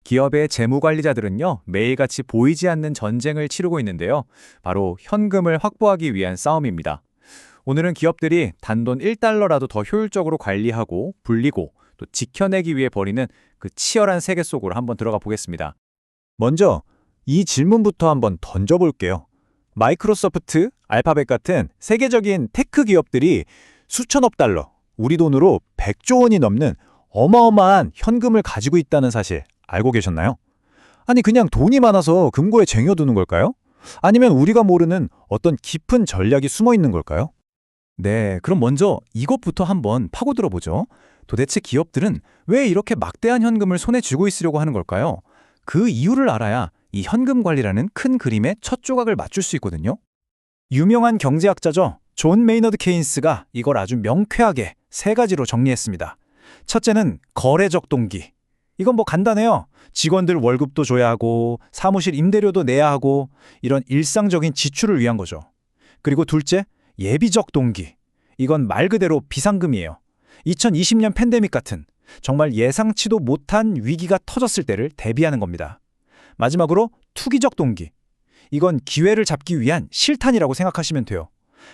기업의 재무관리자들은요, 매일같이 보이지 않는 전쟁을 치르고 있는데요. 바로 현금을 확보하기 위한 싸움입니다. 오늘은 기업들이 단돈 1달러라도 더 효율적으로 관리하고 불리고 또 지켜내기 위해 벌이는 그 치열한 세계 속으로 한번 들어가 보겠습니다. 먼저 이 질문부터 한번 던져볼게요. 마이크로소프트, 알파벳 같은 세계적인 테크 기업들이 수천억 달러, 우리 돈으로 100조 원이 넘는 어마어마한 현금을 가지고 있다는 사실 알고 계셨나요? 아니 그냥 돈이 많아서 금고에 쟁여두는 걸까요? 아니면 우리가 모르는 어떤 깊은 전략이 숨어 있는 걸까요? 네, 그럼 먼저 이것부터 한번 파고들어 보죠. 도대체 기업들은 왜 이렇게 막대한 현금을 손에 쥐고 있으려고 하는 걸까요? 그 이유를 알아야 이 현금 관리라는 큰 그림의 첫 조각을 맞출 수 있거든요. 유명한 경제학자죠. 존 메이너드 케인스가 이걸 아주 명쾌하게 세 가지로 정리했습니다. 첫째는 거래적 동기. 이건 뭐 간단해요. 직원들 월급도 줘야 하고 사무실 임대료도 내야 하고 이런 일상적인 지출을 위한 거죠. 그리고 둘째, 예비적 동기. 이건 말 그대로 비상금이에요. 2020년 팬데믹 같은 정말 예상치도 못한 위기가 터졌을 때를 대비하는 겁니다. 마지막으로 투기적 동기. 이건 기회를 잡기 위한 실탄이라고 생각하시면 돼요.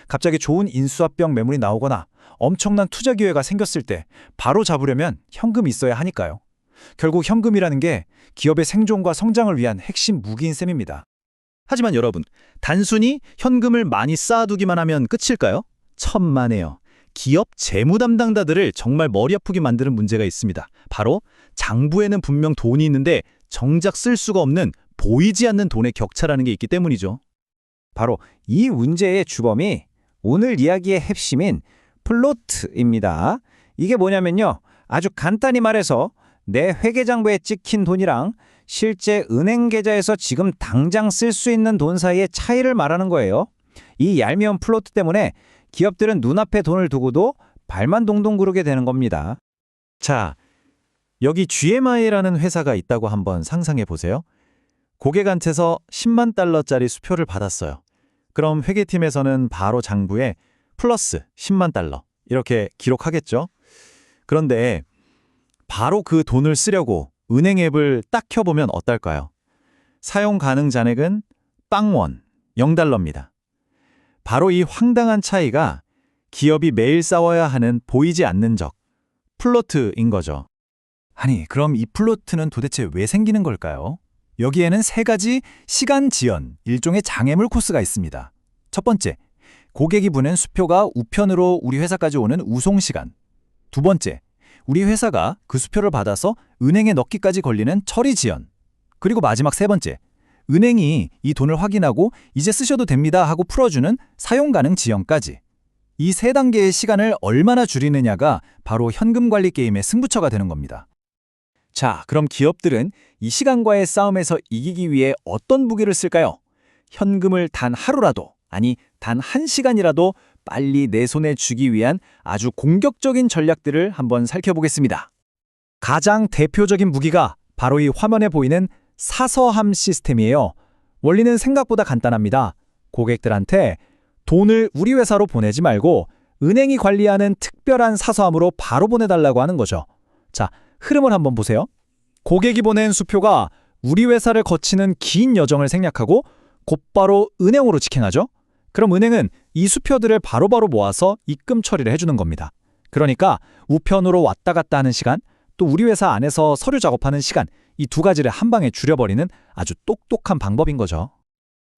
갑자기 좋은 인수합병 매물이 나오거나 엄청난 투자 기회가 생겼을 때 바로 잡으려면 현금이 있어야 하니까요. 결국 현금이라는 게 기업의 생존과 성장을 위한 핵심 무기인 셈입니다. 하지만 여러분, 단순히 현금을 많이 쌓아두기만 하면 끝일까요? 천만에요. 기업 재무 담당자들을 정말 머리 아프게 만드는 문제가 있습니다. 바로 장부에는 분명 돈이 있는데 정작 쓸 수가 없는 보이지 않는 돈의 격차라는 게 있기 때문이죠. 바로 이 문제의 주범이 오늘 이야기의 핵심인 플로트입니다. 이게 뭐냐면요. 아주 간단히 말해서 내 회계장부에 찍힌 돈이랑 실제 은행 계좌에서 지금 당장 쓸 수 있는 돈 사이의 차이를 말하는 거예요. 이 얄미운 플로트 때문에 기업들은 눈앞에 돈을 두고도 발만 동동 구르게 되는 겁니다. 자, 여기 GMI라는 회사가 있다고 한번 상상해 보세요. 고객한테서 10만 달러짜리 수표를 받았어요. 그럼 회계팀에서는 바로 장부에 플러스 10만 달러 이렇게 기록하겠죠? 그런데 바로 그 돈을 쓰려고 은행 앱을 딱 켜보면 어떨까요? 사용 가능 잔액은 빵원, 0달러입니다. 바로 이 황당한 차이가 기업이 매일 싸워야 하는 보이지 않는 적, 플로트인 거죠. 아니, 그럼 이 플로트는 도대체 왜 생기는 걸까요? 여기에는 세 가지 시간 지연, 일종의 장애물 코스가 있습니다. 첫 번째, 고객이 보낸 수표가 우편으로 우리 회사까지 오는 우송 시간. 두 번째, 우리 회사가 그 수표를 받아서 은행에 넣기까지 걸리는 처리 지연. 그리고 마지막 세 번째, 은행이 이 돈을 확인하고 이제 쓰셔도 됩니다 하고 풀어주는 사용 가능 지연까지. 이 세 단계의 시간을 얼마나 줄이느냐가 바로 현금 관리 게임의 승부처가 되는 겁니다. 자, 그럼 기업들은 이 시간과의 싸움에서 이기기 위해 어떤 무기를 쓸까요? 현금을 단 하루라도, 아니 단 1시간이라도 빨리 내 손에 쥐기 위한 아주 공격적인 전략들을 한번 살펴보겠습니다. 가장 대표적인 무기가 바로 이 화면에 보이는 사서함 시스템이에요. 원리는 생각보다 간단합니다. 고객들한테 돈을 우리 회사로 보내지 말고 은행이 관리하는 특별한 사서함으로 바로 보내달라고 하는 거죠. 자, 흐름을 한번 보세요. 고객이 보낸 수표가 우리 회사를 거치는 긴 여정을 생략하고 곧바로 은행으로 직행하죠. 그럼 은행은 이 수표들을 바로바로 모아서 입금 처리를 해주는 겁니다. 그러니까 우편으로 왔다 갔다 하는 시간, 또 우리 회사 안에서 서류 작업하는 시간, 이 두 가지를 한 방에 줄여버리는 아주 똑똑한 방법인 거죠.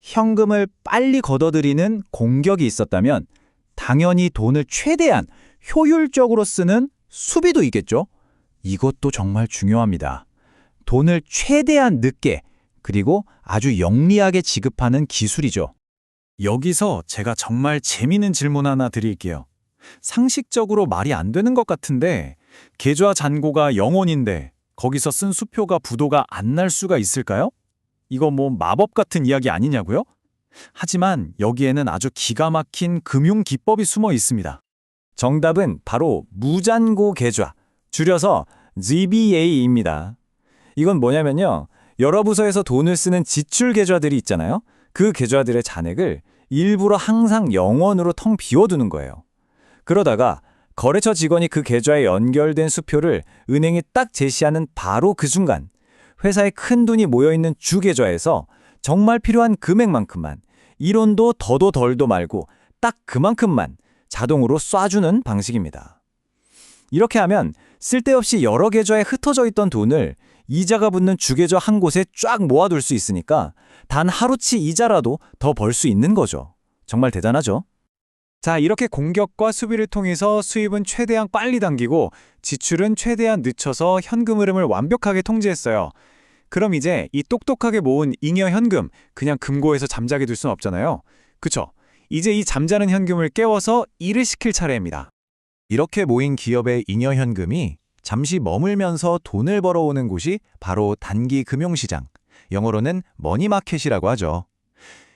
현금을 빨리 걷어들이는 공격이 있었다면 당연히 돈을 최대한 효율적으로 쓰는 수비도 있겠죠. 이것도 정말 중요합니다. 돈을 최대한 늦게 그리고 아주 영리하게 지급하는 기술이죠. 여기서 제가 정말 재미있는 질문 하나 드릴게요. 상식적으로 말이 안 되는 것 같은데 계좌 잔고가 0원인데 거기서 쓴 수표가 부도가 안 날 수가 있을까요? 이거 뭐 마법 같은 이야기 아니냐고요? 하지만 여기에는 아주 기가 막힌 금융 기법이 숨어 있습니다. 정답은 바로 무잔고 계좌, 줄여서 ZBA입니다. 이건 뭐냐면요. 여러 부서에서 돈을 쓰는 지출 계좌들이 있잖아요. 그 계좌들의 잔액을 일부러 항상 0원으로 텅 비워두는 거예요. 그러다가 거래처 직원이 그 계좌에 연결된 수표를 은행이 딱 제시하는 바로 그 순간 회사에 큰 돈이 모여있는 주계좌에서 정말 필요한 금액만큼만, 이론도 더도 덜도 말고 딱 그만큼만 자동으로 쏴주는 방식입니다. 이렇게 하면 쓸데없이 여러 계좌에 흩어져 있던 돈을 이자가 붙는 주계좌 한 곳에 쫙 모아둘 수 있으니까 단 하루치 이자라도 더 벌 수 있는 거죠. 정말 대단하죠? 자, 이렇게 공격과 수비를 통해서 수입은 최대한 빨리 당기고 지출은 최대한 늦춰서 현금 흐름을 완벽하게 통제했어요. 그럼 이제 이 똑똑하게 모은 잉여 현금 그냥 금고에서 잠자게 둘 순 없잖아요. 그쵸? 이제 이 잠자는 현금을 깨워서 일을 시킬 차례입니다. 이렇게 모인 기업의 잉여 현금이 잠시 머물면서 돈을 벌어오는 곳이 바로 단기 금융시장, 영어로는 머니마켓이라고 하죠.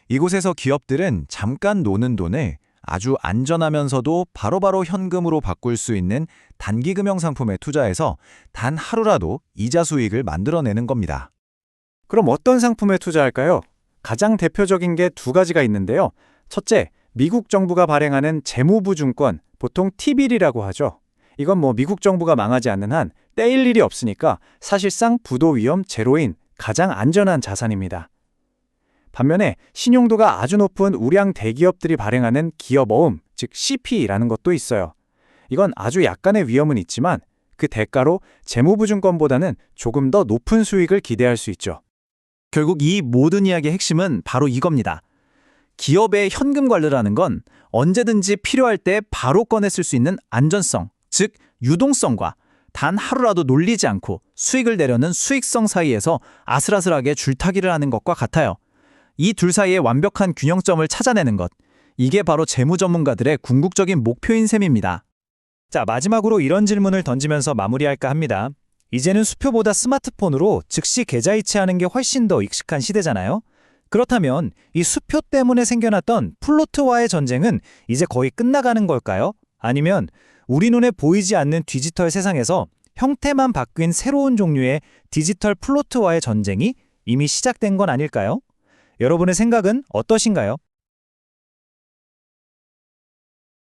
이곳에서 기업들은 잠깐 노는 돈을 아주 안전하면서도 바로바로 현금으로 바꿀 수 있는 단기 금융 상품에 투자해서 단 하루라도 이자 수익을 만들어내는 겁니다. 그럼 어떤 상품에 투자할까요? 가장 대표적인 게 두 가지가 있는데요. 첫째, 미국 정부가 발행하는 재무부증권, 보통 T빌이라고 하죠. 이건 미국 정부가 망하지 않는 한 떼일 일이 없으니까 사실상 부도 위험 제로인 가장 안전한 자산입니다. 반면에 신용도가 아주 높은 우량 대기업들이 발행하는 기업어음, 즉 CP라는 것도 있어요. 이건 아주 약간의 위험은 있지만 그 대가로 재무부증권보다는 조금 더 높은 수익을 기대할 수 있죠. 결국 이 모든 이야기의 핵심은 바로 이겁니다. 기업의 현금 관리라는 건 언제든지 필요할 때 바로 꺼내 쓸 수 있는 안전성, 즉 유동성과 단 하루라도 놀리지 않고 수익을 내려는 수익성 사이에서 아슬아슬하게 줄타기를 하는 것과 같아요. 이 둘 사이의 완벽한 균형점을 찾아내는 것, 이게 바로 재무 전문가들의 궁극적인 목표인 셈입니다. 자, 마지막으로 이런 질문을 던지면서 마무리할까 합니다. 이제는 수표보다 스마트폰으로 즉시 계좌 이체하는 게 훨씬 더 익숙한 시대잖아요. 그렇다면 이 수표 때문에 생겨났던 플로트와의 전쟁은 이제 거의 끝나가는 걸까요? 아니면 우리 눈에 보이지 않는 디지털 세상에서 형태만 바뀐 새로운 종류의 디지털 플로트와의 전쟁이 이미 시작된 건 아닐까요? 여러분의 생각은 어떠신가요?